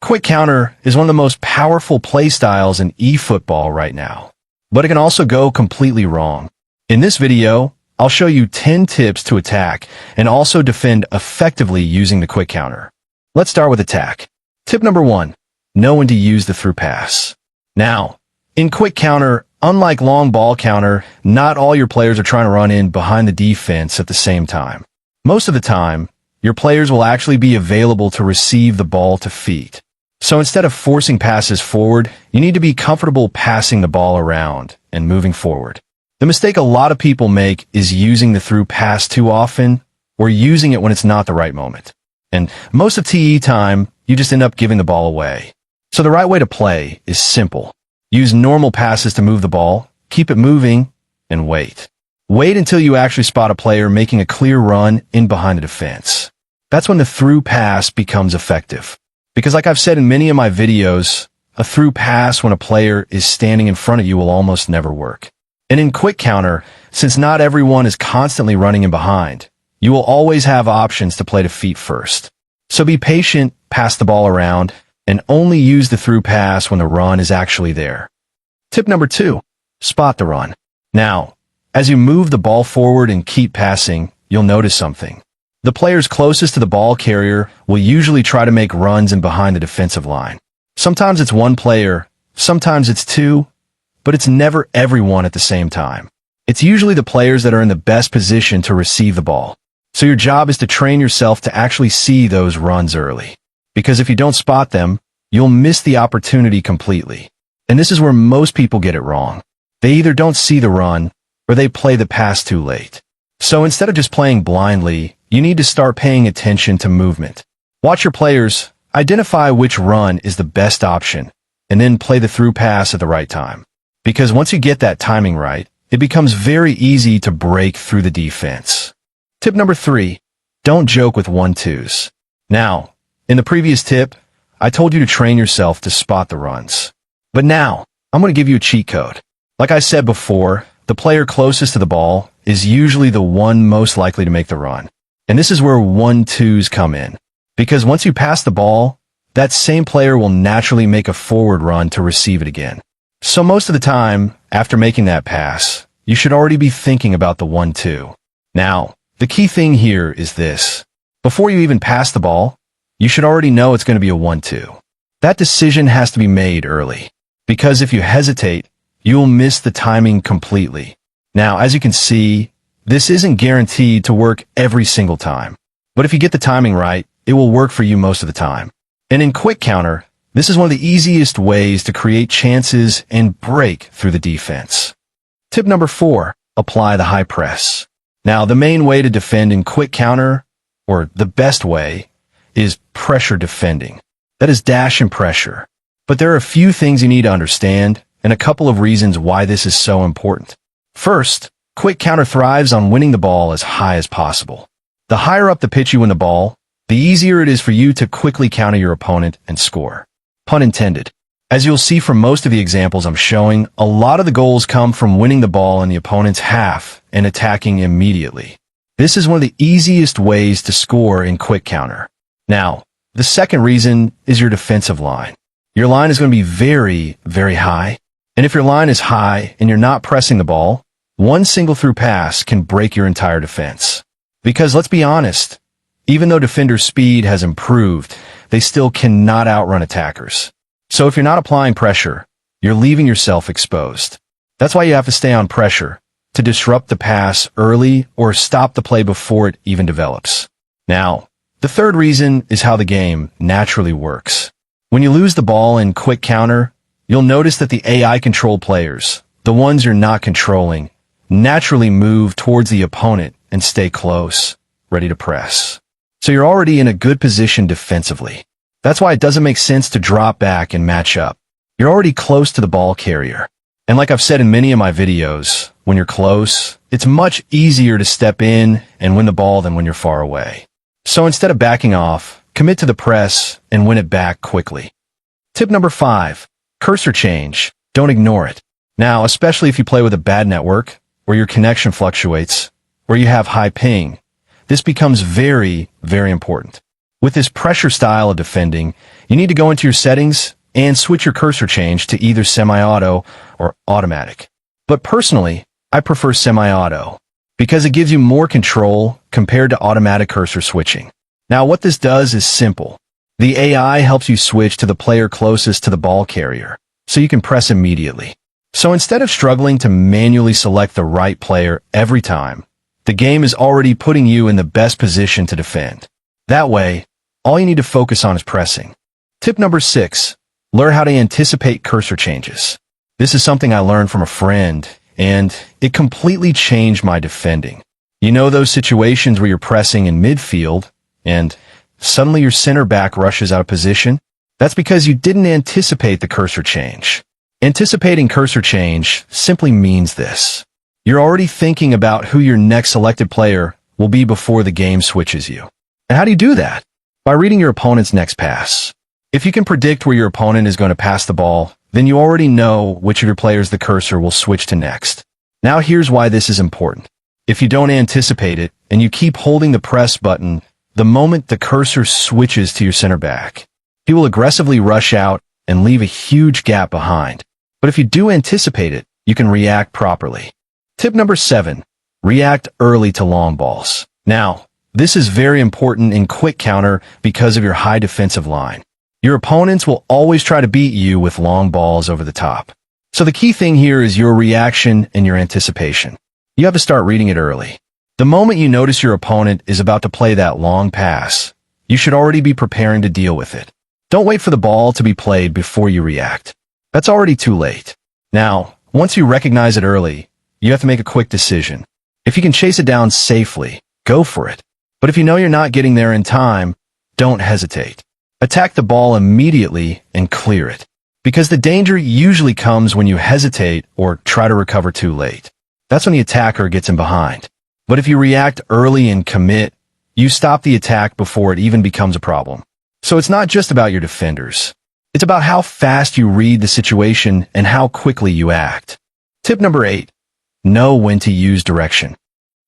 quick counter is one of the most powerful play styles in eFootball right now, but it can also go completely wrong. In this video, I'll show you 10 tips to attack and also defend effectively using the quick counter. Let's start with attack. Tip number 1, know when to use the through pass. Now, in quick counter, unlike long ball counter, not all your players are trying to run in behind the defense at the same time. Most of the time, your players will actually be available to receive the ball to feet. So instead of forcing passes forward, you need to be comfortable passing the ball around and moving forward. The mistake a lot of people make is using the through pass too often or using it when it's not the right moment. And most of TE time, you just end up giving the ball away. So the right way to play is simple. Use normal passes to move the ball, keep it moving, and wait. Wait until you actually spot a player making a clear run in behind the defense. That's when the through pass becomes effective. Because like I've said in many of my videos, a through pass when a player is standing in front of you will almost never work. And in quick counter, since not everyone is constantly running in behind, you will always have options to play to feet first. So be patient, pass the ball around, and only use the through pass when the run is actually there. Tip number 2, spot the run. Now, as you move the ball forward and keep passing, you'll notice something. The players closest to the ball carrier will usually try to make runs in behind the defensive line. Sometimes it's one player, sometimes it's two, but it's never everyone at the same time. It's usually the players that are in the best position to receive the ball. So your job is to train yourself to actually see those runs early. Because if you don't spot them, you'll miss the opportunity completely. And this is where most people get it wrong. They either don't see the run, or they play the pass too late. So instead of just playing blindly, you need to start paying attention to movement. Watch your players, identify which run is the best option, and then play the through pass at the right time. Because once you get that timing right, it becomes very easy to break through the defense. Tip number 3, don't joke with 1-2s. Now, in the previous tip, I told you to train yourself to spot the runs. But now, I'm going to give you a cheat code. Like I said before, the player closest to the ball is usually the one most likely to make the run. And this is where 1-2s come in. Because once you pass the ball, that same player will naturally make a forward run to receive it again. So most of the time, after making that pass, you should already be thinking about the 1-2. Now, the key thing here is this. Before you even pass the ball, you should already know it's going to be a 1-2. That decision has to be made early. Because if you hesitate, you'll miss the timing completely. Now, as you can see, this isn't guaranteed to work every single time. But if you get the timing right, it will work for you most of the time. And in quick counter, this is one of the easiest ways to create chances and break through the defense. Tip number 4, apply the high press. Now, the main way to defend in quick counter, or the best way, is pressure defending. That is dash and pressure. But there are a few things you need to understand, and a couple of reasons why this is so important. First, quick counter thrives on winning the ball as high as possible. The higher up the pitch you win the ball, the easier it is for you to quickly counter your opponent and score. Pun intended. As you'll see from most of the examples I'm showing, a lot of the goals come from winning the ball in the opponent's half and attacking immediately. This is one of the easiest ways to score in quick counter. Now, the second reason is your defensive line. Your line is going to be very, very high. And if your line is high and you're not pressing the ball, one single through pass can break your entire defense. Because let's be honest, even though defenders' speed has improved, they still cannot outrun attackers. So if you're not applying pressure, you're leaving yourself exposed. That's why you have to stay on pressure, to disrupt the pass early or stop the play before it even develops. Now, the third reason is how the game naturally works. When you lose the ball in quick counter, you'll notice that the AI-controlled players, the ones you're not controlling, naturally move towards the opponent and stay close, ready to press. So you're already in a good position defensively. That's why it doesn't make sense to drop back and match up. You're already close to the ball carrier. And like I've said in many of my videos, when you're close, it's much easier to step in and win the ball than when you're far away. So instead of backing off, commit to the press and win it back quickly. Tip number 5, cursor change. Don't ignore it. Now, especially if you play with a bad network, where your connection fluctuates, where you have high ping, this becomes very, very important. With this pressure style of defending, you need to go into your settings and switch your cursor change to either semi-auto or automatic. But personally, I prefer semi-auto because it gives you more control compared to automatic cursor switching. Now, what this does is simple. The AI helps you switch to the player closest to the ball carrier, so you can press immediately. So instead of struggling to manually select the right player every time, the game is already putting you in the best position to defend. That way, all you need to focus on is pressing. Tip number 6. Learn how to anticipate cursor changes. This is something I learned from a friend, and it completely changed my defending. You know those situations where you're pressing in midfield, and suddenly your center back rushes out of position? That's because you didn't anticipate the cursor change. Anticipating cursor change simply means this. You're already thinking about who your next selected player will be before the game switches you. And how do you do that? By reading your opponent's next pass. If you can predict where your opponent is going to pass the ball, then you already know which of your players the cursor will switch to next. Now here's why this is important. If you don't anticipate it, and you keep holding the press button, the moment the cursor switches to your center back, he will aggressively rush out and leave a huge gap behind. But if you do anticipate it, you can react properly. Tip number 7. React early to long balls. Now, this is very important in quick counter because of your high defensive line. Your opponents will always try to beat you with long balls over the top. So the key thing here is your reaction and your anticipation. You have to start reading it early. The moment you notice your opponent is about to play that long pass, you should already be preparing to deal with it. Don't wait for the ball to be played before you react. That's already too late. Now, once you recognize it early, you have to make a quick decision. If you can chase it down safely, go for it. But if you know you're not getting there in time, don't hesitate. Attack the ball immediately and clear it. Because the danger usually comes when you hesitate or try to recover too late. That's when the attacker gets in behind. But if you react early and commit, you stop the attack before it even becomes a problem. So it's not just about your defenders. It's about how fast you read the situation and how quickly you act. Tip number 8. Know when to use direction.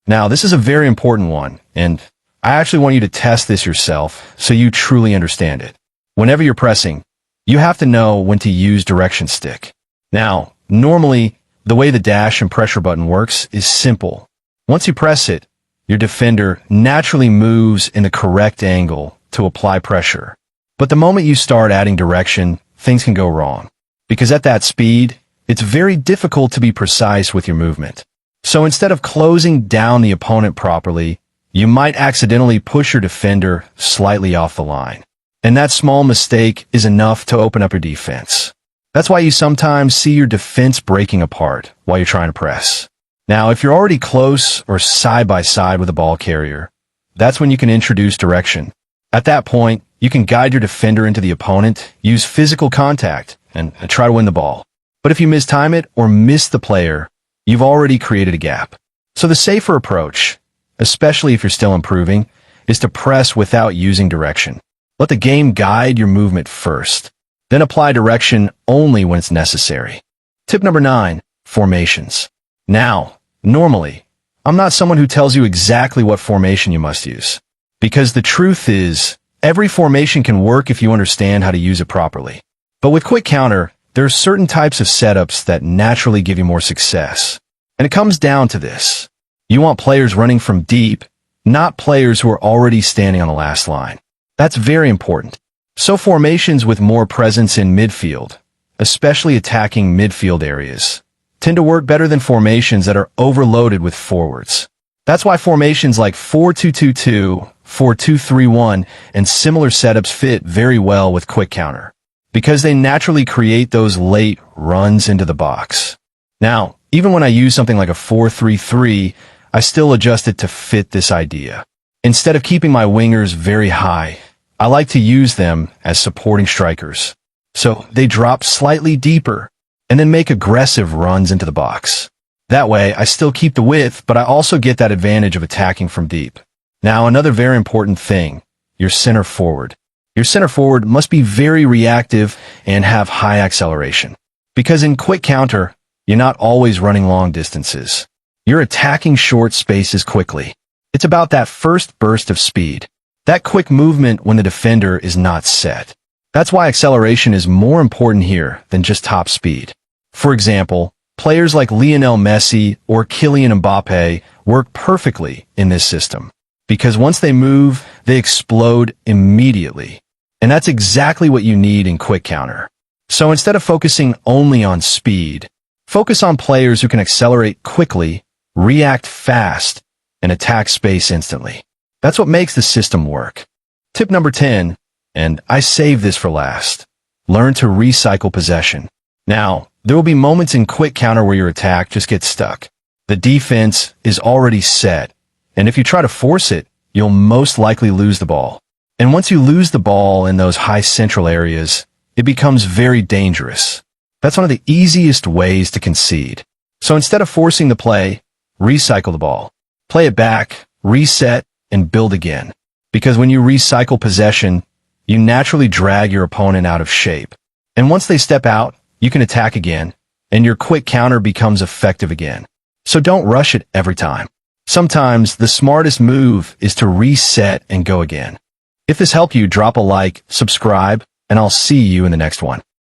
Now, this is a very important one, and I actually want you to test this yourself so you truly understand it. Whenever you're pressing, you have to know when to use direction stick. Now, normally, the way the dash and pressure button works is simple. Once you press it, your defender naturally moves in the correct angle to apply pressure. But the moment you start adding direction, things can go wrong. Because at that speed, it's very difficult to be precise with your movement. So instead of closing down the opponent properly, you might accidentally push your defender slightly off the line. And that small mistake is enough to open up your defense. That's why you sometimes see your defense breaking apart while you're trying to press. Now, if you're already close or side by side with a ball carrier, that's when you can introduce direction. At that point, you can guide your defender into the opponent, use physical contact, and try to win the ball. But if you mistime it or miss the player, you've already created a gap. So the safer approach, especially if you're still improving, is to press without using direction. Let the game guide your movement first, then apply direction only when it's necessary. Tip number 9, formations. Now, normally, I'm not someone who tells you exactly what formation you must use. Because the truth is, every formation can work if you understand how to use it properly. But with quick counter, there are certain types of setups that naturally give you more success. And it comes down to this. You want players running from deep, not players who are already standing on the last line. That's very important. So formations with more presence in midfield, especially attacking midfield areas, tend to work better than formations that are overloaded with forwards. That's why formations like 4-2-2-2, 4-2-3-1, and similar setups fit very well with quick counter, because they naturally create those late runs into the box. Now, even when I use something like a 4-3-3, I still adjust it to fit this idea. Instead of keeping my wingers very high, I like to use them as supporting strikers. So they drop slightly deeper and then make aggressive runs into the box. That way, I still keep the width, but I also get that advantage of attacking from deep. Now, another very important thing, your center forward. Your center forward must be very reactive and have high acceleration. Because in quick counter, you're not always running long distances. You're attacking short spaces quickly. It's about that first burst of speed. That quick movement when the defender is not set. That's why acceleration is more important here than just top speed. For example, players like Lionel Messi or Kylian Mbappe work perfectly in this system, because once they move, they explode immediately. And that's exactly what you need in quick counter. So instead of focusing only on speed, focus on players who can accelerate quickly, react fast, and attack space instantly. That's what makes the system work. Tip number 10, and I saved this for last. Learn to recycle possession. Now, there will be moments in quick counter where your attack just gets stuck. The defense is already set, and if you try to force it, you'll most likely lose the ball. And once you lose the ball in those high central areas, it becomes very dangerous. That's one of the easiest ways to concede. So instead of forcing the play, recycle the ball. Play it back, reset, and build again. Because when you recycle possession, you naturally drag your opponent out of shape. And once they step out, you can attack again, and your quick counter becomes effective again. So don't rush it every time. Sometimes the smartest move is to reset and go again. If this helped you, drop a like, subscribe, and I'll see you in the next one.